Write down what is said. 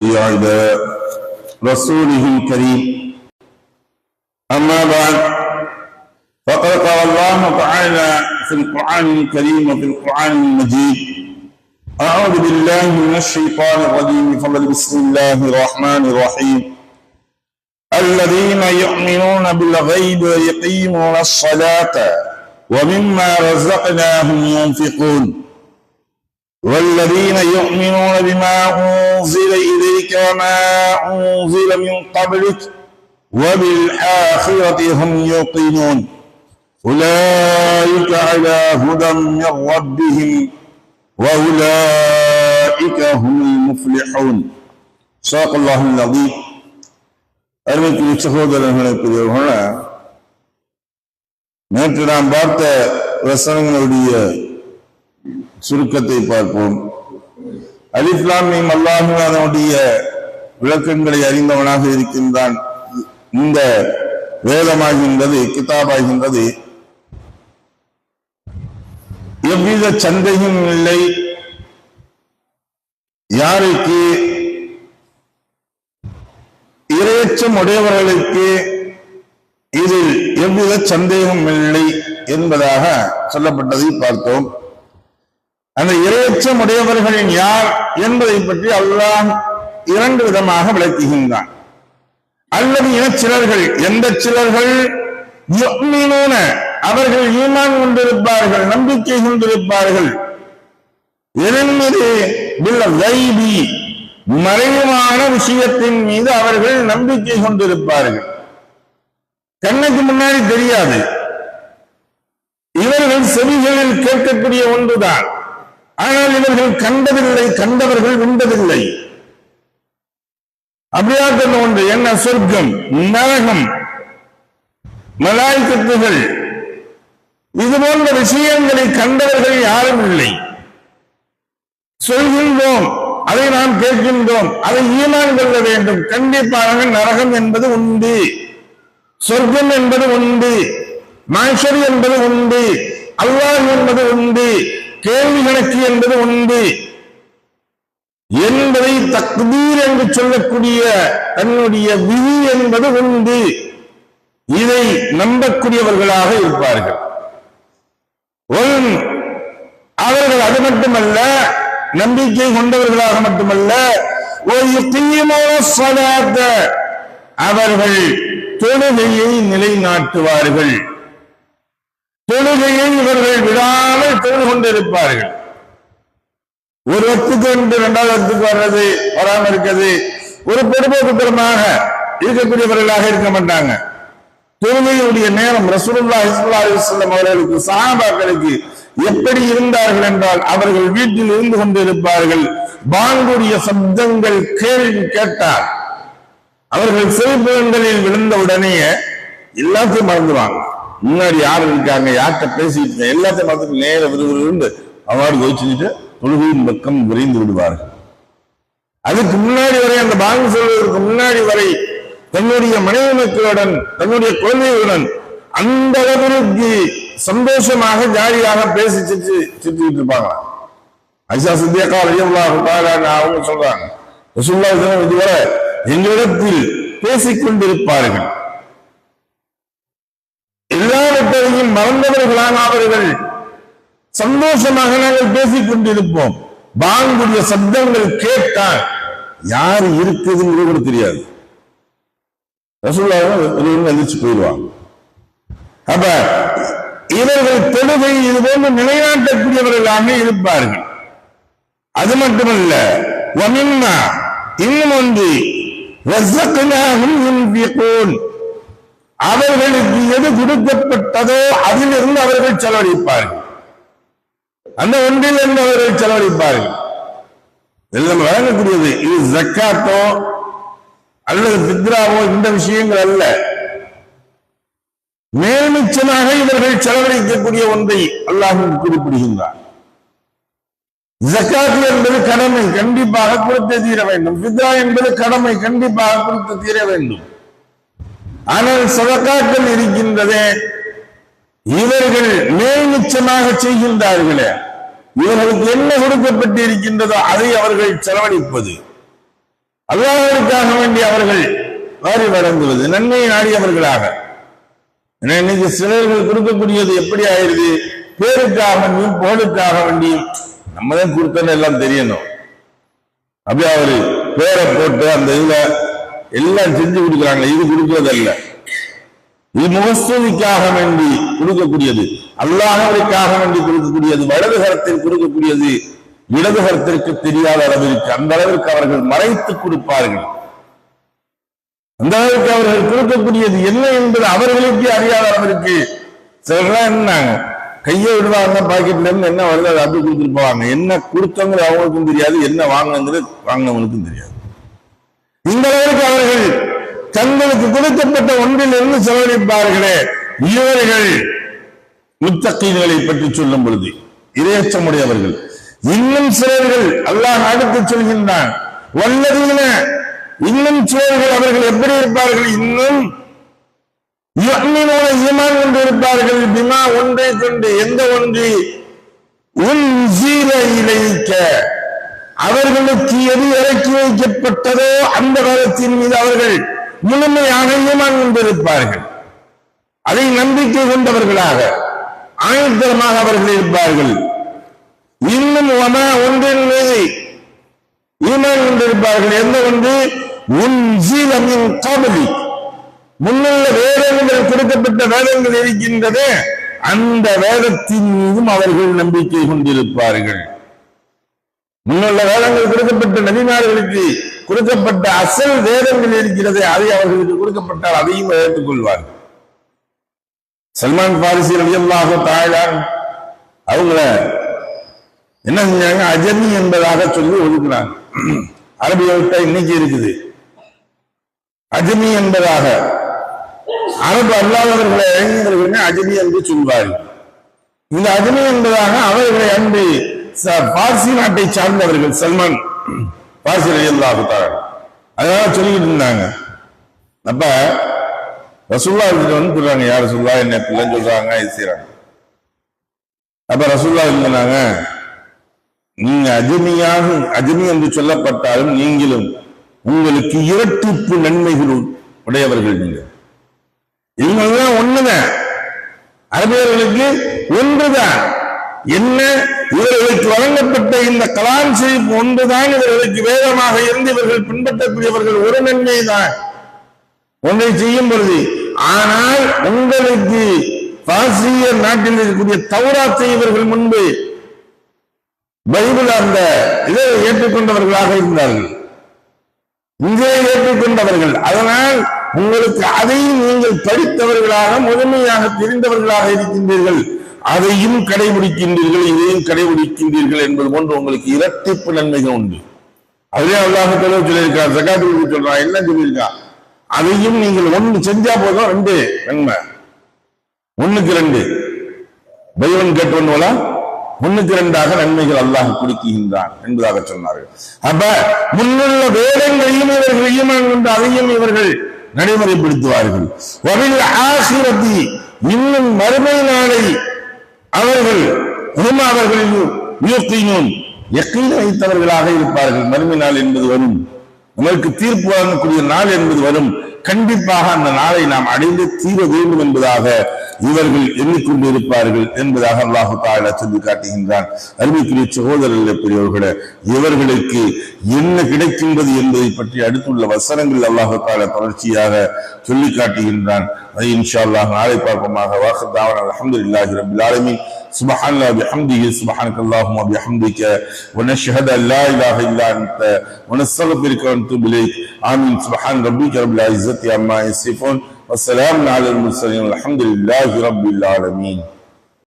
على رسوله الكريم. أما بعد، فقد قال الله تعالى في القرآن الكريم وفي القرآن المجيد: أعوذ بالله من الشيطان الرجيم. بسم الله الرحمن الرحيم. الذين يؤمنون بالغيب ويقيمون الصلاة ومما رزقناهم ينفقون والذين يؤمنون بما أنزل إليك وما أنزل من قبلك وبالآخرة هم يوقنون أولئك على هدى من ربهم وأولئك هم المفلحون. صدق الله العظيم. அருமைக்குரிய சகோதரர்களே, பெரியவர்களே, நேற்று நாம் பார்த்த வசனங்களுடைய சுருக்கத்தை பார்ப்போம். அலிஃப் லாம் மீம் அல்லாஹ் அதனுடைய விளக்கங்களை அறிந்தவனாக இருக்கின்றான். இந்த வேதமாகின்றது, கிதாபாகின்றது, எவ்வித சந்தேகம் இல்லை. யாருக்கு இரையச்சம் உடையவர்களுக்கு இதில் எவ்வித சந்தேகம் இல்லை என்பதாக சொல்லப்பட்டதை பார்த்தோம். அந்த இரையச்சம் உடையவர்களின் யார் என்பதை பற்றி அல்லாஹ் இரண்டு விதமாக விளக்குகின்றான். அல்லது இனச்சிலர்கள், எந்த சிலர்கள் அவர்கள் ஈமான் கொண்டிருப்பார்கள், நம்பிக்கை கொண்டிருப்பார்கள், எதன் மீது மறைவான விஷயத்தின் மீது அவர்கள் நம்பிக்கை கொண்டிருப்பார்கள். கண்ணுக்கு முன்னாடி தெரியாது, இவர்கள் செவிகளில் கேட்கக்கூடிய ஒன்றுதான். ஆனால் இவர்கள் கண்டதில்லை, கண்டவர்கள் விண்டதில்லை. அப்படியாக்க ஒன்று என்ன? சொர்க்கம், நரகம், மலாய்க்கத்துகள், இது போன்ற விஷயங்களை கண்டவர்கள் யாரும் இல்லை. சொல்கின்றோம், அதை நாம் கேட்கின்றோம், அதை ஈமான் கொள்ள வேண்டும். கண்டிப்பாக நரகம் என்பது உண்டு, சொர்க்கம் என்பது உண்டு, மாஷர் என்பது உண்டு, அல்லாஹ் என்பது உண்டு, கேள்வி கணக்கு என்பது உண்டு என்பதை தக்தீர் என்று சொல்லக்கூடிய தன்னுடைய விதி என்பது உண்டு. இதை நம்பக்கூடியவர்களாக இருப்பார்கள். அவர்கள் அது மட்டுமல்ல, நம்பிக்கை கொண்டவர்களாக மட்டுமல்ல, அவர்கள் தொழுகையை நிலைநாட்டுவார்கள். தொழுகையை இவர்கள் விடாமல் தொழுது கொண்டிருப்பார்கள். ஒரு வக்துக்கு ஒன்று, இரண்டாவது வக்துக்கு வர்றது, வராமல் இருக்கிறது, ஒரு பொறுப்போக்குத்தரமாக இருக்கக்கூடியவர்களாக இருக்க மாட்டாங்க. தொழுகையுடைய நேரம் ரசூலுல்லாஹி ஸல்லல்லாஹு அலைஹி வஸல்லம் அவர்களுக்கு, சஹாபாக்களுக்கு எப்படி இருந்தார்கள் என்றால், அவர்கள் வீட்டில் இருந்து கொண்டிருப்பார்கள். பாங்குடைய சப்தங்கள் கேள்வி கேட்டால் அவர்கள் செல்புலன்களில் விழுந்த உடனே எல்லாத்தையும் மறந்துவாங்க. முன்னாடி யார் இருக்காங்க, யார்கிட்ட பேசிட்டு, எல்லாத்தையும் மறந்து நேர விறுவிறு அவார்டு கோச்சிட்டு தொழுகையின் பக்கம் விரைந்து விடுவார்கள். அதுக்கு முன்னாடி வரை, அந்த பாங்கு சொல்வதற்கு முன்னாடி வரை தன்னுடைய மனைவி மக்களுடன், தன்னுடைய குழந்தைகளுடன் அந்த அளவிற்கு சந்தோஷமாக ஜாலியாக பேசி சுற்றிட்டு இருப்பாங்க. ஐஷா சித்தியக்கா ரலியல்லாஹு தஆலா அவங்க சொல்றாங்க, ரசூலுல்லாஹி இதுவரை எங்களிடத்தில் பேசிக் கொண்டிருப்பார்கள். எல்லாவற்றையும் மறந்தவர்களான அவர்கள் சந்தோஷமாக நாங்கள் பேசிக் கொண்டிருப்போம். பாங்குடைய சப்தங்கள் கேட்டால் யாரு இருக்குதுன்னு கூட தெரியாது. ரசூலுல்லாஹி எந்திரிச்சு போயிடுவாங்க. அப்ப இவர்கள் தொழுகை இது போன்று நிலைநாட்டக்கூடியவர்களாக இருப்பார்கள். அது மட்டுமல்ல, இன்னும் ஒன்று, அவர்களுக்கு எது கொடுக்கப்பட்டதோ அதிலிருந்து அவர்கள் செலவழிப்பார்கள். அந்த ஒன்றில் இருந்து அவர்கள் செலவழிப்பார்கள். எல்லாம் வழங்கக்கூடியது இது ஜக்காத்தோ அல்லது பித்ராவோ, இந்த விஷயங்கள் அல்ல. மேல்மிச்சமாக இவர்கள் செலவழிக்கக்கூடிய ஒன்றை அல்லாஹ் குறிப்பிடுகின்றார். ஜக்காத் என்பது கடமை, கண்டிப்பாக கொடுத்து தீர வேண்டும். பித்ரா என்பது கடமை, கண்டிப்பாக கொடுத்து தீர வேண்டும். ஆனால் சதகாக்கள் இருக்கின்றதே, இவர்கள் மேல்மிச்சமாக செய்கின்றார்களே, இவர்களுக்கு என்ன கொடுக்கப்பட்டு இருக்கின்றதோ அதை அவர்கள் செலவழிப்பது. அல்லாஹ்வுக்காக வேண்டி அவர்கள் வாரி வழங்குவது நன்மையை நாடியவர்களாக. இன்னைக்கு சிலர்கள் கொடுக்கக்கூடியது எப்படி ஆயிருது, பேருக்காக வேண்டியும் புகழுக்காக வேண்டியும் நம்ம தான் கொடுத்தோன்னு எல்லாம் தெரியணும். அப்படியே அவரு பேரை போட்டு அந்த இதுல எல்லாம் செஞ்சு கொடுக்குறாங்க. இது கொடுக்கிறதல்ல, இது முகஸ்துதிக்காக வேண்டி கொடுக்கக்கூடியது, அல்லாஹ்வுக்காக வேண்டி கொடுக்கக்கூடியது, வலது கரத்தில் கொடுக்கக்கூடியது இடது கரத்திற்கு தெரியாத அளவிற்கு அந்த அளவிற்கு அவர்கள் மறைத்து கொடுப்பார்கள். அந்த அளவிற்கு அவர்கள் கொடுக்கக்கூடியது என்ன என்பது அவர்களுக்கு அறியாத அளவிற்கு சிலர்லாம் என்னங்க கையை விடுவாங்க, பாக்கெட்ல இருந்து என்ன வருது அதை அப்படி கொடுத்துட்டு போவாங்க. என்ன கொடுத்தவங்க அவங்களுக்கும் தெரியாது, என்ன வாங்கினது வாங்கினவங்களுக்கும் தெரியாது. இந்த அளவுக்கு அவர்கள் தங்களுக்கு கொடுக்கப்பட்ட ஒன்றிலிருந்து செலவழிப்பார்களே. இவர்கள் முத்தகீன்களை பற்றி சொல்லும் பொழுது இரையச்சமுடையவர்கள். இன்னும் சிலர்கள் அல்லாஹ் அடுத்து சொல்கின்றான், வல்லதீன இன்னும் சிலர்கள் அவர்கள் எப்படி இருப்பார்கள், இன்னும் ஈமான் கொண்டு இருப்பார்கள். பிமா ஒன்றை கொண்டு, எந்த ஒன்று உன்ஸில இலைக்க அவர்களுக்கு எது இறக்கி வைக்கப்பட்டதோ அந்த வேதத்தின் மீது அவர்கள் முழுமையாக ஈமான் கொண்டிருப்பார்கள். அதை நம்பிக்கை கொண்டவர்களாக ஆயுத்தமாக அவர்கள் இருப்பார்கள். இன்னும் ஒன்றின் மீது ஈமான் கொண்டிருப்பார்கள். எந்த ஒன்று உன்ஸில மின் கப்லி முன்னுள்ள வேதங்கள் கொடுக்கப்பட்ட வேதங்கள் இருக்கின்றது, அந்த வேதத்தின் மீதும் அவர்கள் நம்பிக்கை கொண்டிருப்பார்கள். முன்னுள்ள வேதங்கள் கொடுக்கப்பட்ட நபிமார்களுக்கு கொடுக்கப்பட்ட அசல் வேதங்கள் இருக்கிறது, அதை அவர்களுக்கு கொடுக்கப்பட்டால் அதையும் ஏற்றுக் கொள்வார்கள். சல்மான் பாரிசி ரலியல்லாஹு தஆலா அவங்கள என்ன செஞ்சாங்க, அஜமி என்பதாக சொல்லி ஒதுக்குறாங்க. அரபிய விட்டா இன்னைக்கு இருக்குது அஜமி என்பதாக. அரபு அல்லாதவர்களை இளைஞர்கள் அஜமி என்று சொல்வார்கள். இந்த அஜமி என்பதாக அவர்களை அன்று பார்சி நாட்டை சார்ந்தவர்கள் சல்மான் பார்சி ரலியல்லாஹு தஆலா அதனால சொல்லிட்டு இருந்தாங்க. அப்ப ரசூலுல்லாஹ் வந்து சொல்றாங்க, யார் ரசூலுல்லாஹ் என்ன பிள்ளைன்னு சொல்றாங்க, இது செய்யறாங்க. அப்ப ரசூலுல்லாஹ் இருந்தாங்க, நீங்க அஜமி என்று சொல்லப்பட்டாலும் நீங்களும் உங்களுக்கு இரட்டிப்பு நன்மைகள் உடையவர்கள். நீங்க இவங்கெல்லாம் ஒண்ணுதான், அரபியர்களுக்கு ஒன்றுதான். என்ன, இவர்களுக்கு வழங்கப்பட்ட இந்த கலாம் ஷரீஃப் ஒன்றுதான் இவர்களுக்கு வேதமாக இருந்து இவர்கள் பின்பற்றக்கூடியவர்கள் ஒரு நன்மை தான் ஒன்றை செய்யும் பொழுது. ஆனால் உங்களுக்கு பாரசீக நாட்டில் இருக்கக்கூடிய தௌராத்தை இவர்கள் முன்பு பைபிள் அந்த இதை ஏற்றுக்கொண்டவர்களாக இருந்தார்கள், இங்கே ஏற்றுக்கொண்டவர்கள். அதனால் உங்களுக்கு அதையும் நீங்கள் படித்தவர்களாக முழுமையாக தெரிந்தவர்களாக இருக்கின்றீர்கள், அதையும் கடைபிடிக்கின்றீர்கள், இதையும் கடைபிடிக்கின்றீர்கள் என்பது போன்று உங்களுக்கு இரட்டிப்பு நன்மைகள் உண்டு. அதே அல்லாஹ் தஆலா சொல்லியிருக்கார், ஜகாத்துக்கு சொல்றான், என்ன சொல்லியிருக்கான், அதையும் நீங்கள் ஒன்று செஞ்சா போதும், ரெண்டு நன்மை, ஒண்ணுக்கு ரெண்டு, பை ஒன் கெட் ஒன் போல ஒண்ணுக்கு ரெண்டாக நன்மைகள் அல்லாஹ் கொடுக்கின்றான் என்பதாக சொன்னார்கள். அப்ப முன்னுள்ள வேதங்களையும் இவர்கள் ஈமான் கொண்டு அதையும் இவர்கள் நடைமுறைப்படுத்துவார்கள். இன்னும் மறுமை நாளை அவர்கள் யக்கீன் வைத்தவர்களாக இருப்பார்கள். மறுமை நாள் என்பது வரும், நமக்கு தீர்ப்பு வழங்கக்கூடிய நாள் என்பது வரும், கண்டிப்பாக அந்த நாளை நாம் அடைந்து தீர வேண்டும் என்பதாக இவர்கள் எண்ணிக்கொண்டு இருப்பார்கள் என்பதாக அல்லாஹ் தஆலா சொல்லி காட்டுகின்றான். அருமைக்குரிய சகோதரர்களே, பெரியவர்களே, இவர்களுக்கு என்ன கிடைக்கின்றது என்பதை பற்றி அடுத்துள்ள வசனங்கள் அல்லாஹ் தஆலா தொடர்ச்சியாக சொல்லி காட்டுகின்றான். அதை இன்ஷா அல்லாஹ் நாளை பார்ப்போமாக. வாஹிர் தாவானா அல்ஹம்துலில்லாஹி ரப்பில் ஆலமீன். சுப்ஹானல்லாஹி வபிஹம்திஹி சுப்ஹானக்கல்லாஹும்ம வபிஹம்திக வநஷ்ஹது அன் லா இலாஹ இல்லா அன்த வநஸ்தக்ஃபிருக வநதுபு இலைக். ஆமீன். சுப்ஹான ரப்பிக ரப்பில் இஸ்ஸத்தி அம்மா யசிஃபூன் வஸ்ஸலாமு அலல் முர்ஸலீன் வல்ஹம்துலில்லாஹி ரப்பில் ஆலமீன்.